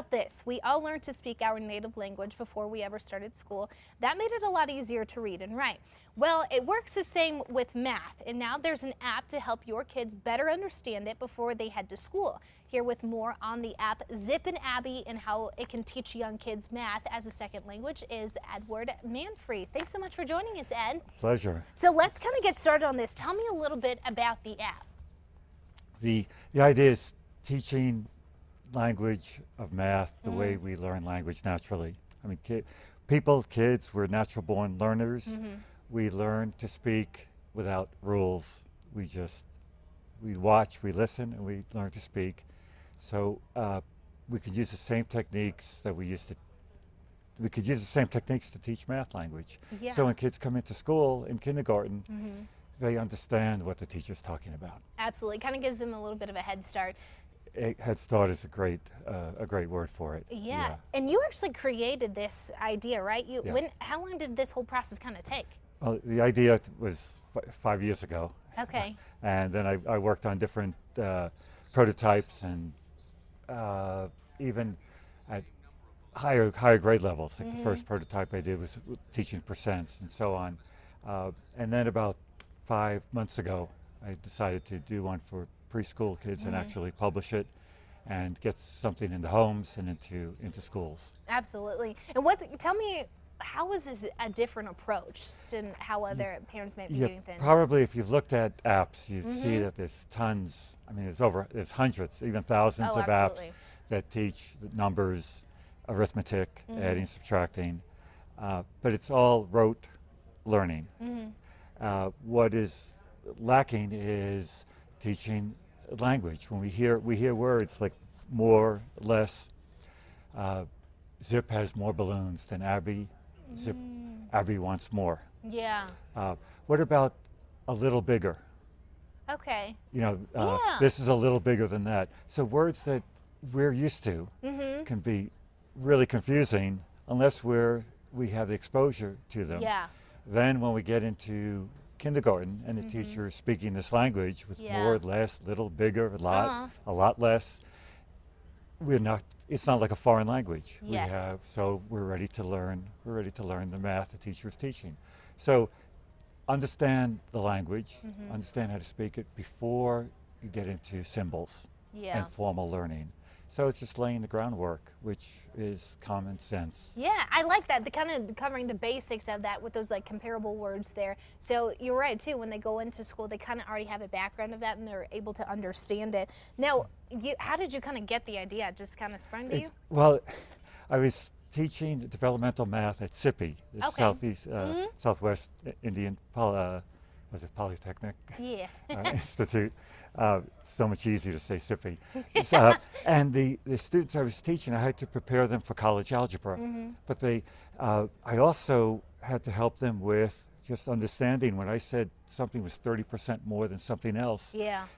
about this? We all learned to speak our native language before we ever started school. That made it a lot easier to read and write. Well, it works the same with math, and now there's an app to help your kids better understand it before they head to school. Here with more on the app Zip and Abby and how it can teach young kids math as a second language is Edward Manfree. Thanks so much for joining us, Ed. Pleasure. So let's kind of get started on this. Tell me a little bit about the app. The idea is teaching language of math the way we learn language naturally. I mean, kids, we're natural born learners. We learn to speak without rules. We watch, we listen, and we learn to speak. So we could use the same techniques that we could use the same techniques to teach math language. Yeah. So when kids come into school in kindergarten, they understand what the teacher's talking about. Absolutely, kind of gives them a little bit of a head start. Head start is a great word for it. Yeah. And you actually created this idea, right? How long did this whole process kind of take? Well, the idea was 5 years ago. Okay. And then I worked on different prototypes and even at higher grade levels. Like the first prototype I did was teaching percents and so on. And then about 5 months ago, I decided to do one for preschool kids and actually publish it and get something into homes and into schools. Absolutely. And tell me, how is this a different approach than how other parents may be doing things? Probably if you've looked at apps, you'd see that there's tons. I mean, there's hundreds, even thousands of apps that teach numbers, arithmetic, adding, subtracting, but it's all rote learning. What is lacking is teaching language. When we hear words like more, less. Zip has more balloons than Abby. Abby wants more. Yeah. What about a little bigger? Okay. You know, this is a little bigger than that. So words that we're used to can be really confusing unless we have the exposure to them. Yeah. Then when we get into kindergarten and the teacher is speaking this language with more, less, little, bigger, a lot less, it's not like a foreign language. So we're ready to learn the math the teacher is teaching. So understand the language, understand how to speak it before you get into symbols and formal learning. So it's just laying the groundwork, which is common sense. Yeah, I like that. The kind of covering the basics of that with those like comparable words there. So you're right too, when they go into school, they kind of already have a background of that and they're able to understand it. Now, how did you kind of get the idea? It just kind of sprung to you? Well, I was teaching developmental math at SIPI, the Southwest Indian Polytechnic Institute. So much easier to say SIPI. And the students I was teaching, I had to prepare them for college algebra. But I also had to help them with just understanding when I said something was 30% more than something else.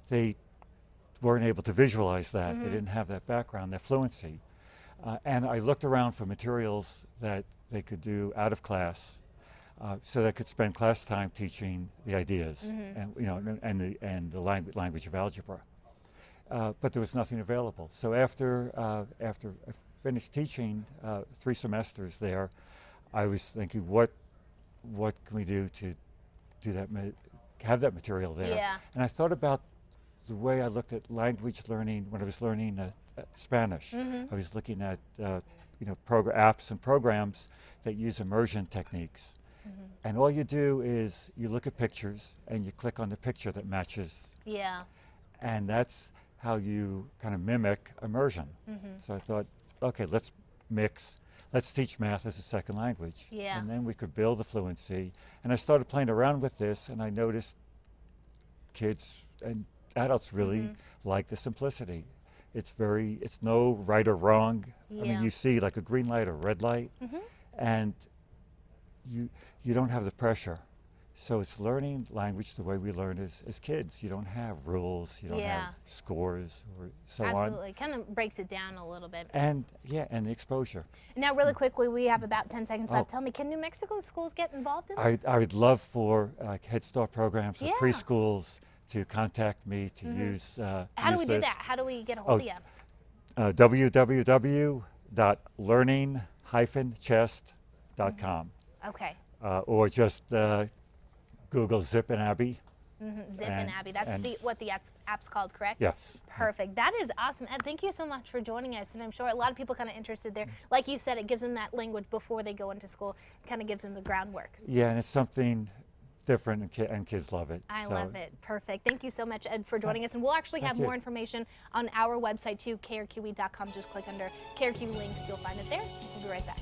They weren't able to visualize that. They didn't have that background, that fluency. And I looked around for materials that they could do out of class. So they could spend class time teaching the ideas and the language of algebra, but there was nothing available. So after I finished teaching 3 semesters there, I was thinking, what can we do to have that material there? And I thought about the way I looked at language learning when I was learning Spanish. I was looking at apps and programs that use immersion techniques. And all you do is you look at pictures and you click on the picture that matches. And that's how you kind of mimic immersion. So I thought, okay, let's teach math as a second language. And then we could build the fluency. And I started playing around with this and I noticed kids and adults really like the simplicity. It's no right or wrong. I mean, you see like a green light or red light, and you don't have the pressure. So it's learning language the way we learn as kids. You don't have rules, you don't have scores or so on. Absolutely, kind of breaks it down a little bit. And and the exposure. Now really quickly, we have about 10 seconds left. Tell me, can New Mexico schools get involved in this? I would love for Head Start programs or preschools to contact me to use How do we do that? How do we get a hold of you? www zip.learning-chest.com. Okay. Or just Google Zip and Abby. Zip and Abby. That's what the app's called, correct? Yes. Perfect. That is awesome. Ed, thank you so much for joining us. And I'm sure a lot of people kind of interested there. Like you said, it gives them that language before they go into school. Kind of gives them the groundwork. Yeah, and it's something different, and kids love it. I love it. Perfect. Thank you so much, Ed, for joining us. And we'll actually have more information on our website too, krqe.com. Just click under KRQE links. You'll find it there. We'll be right back.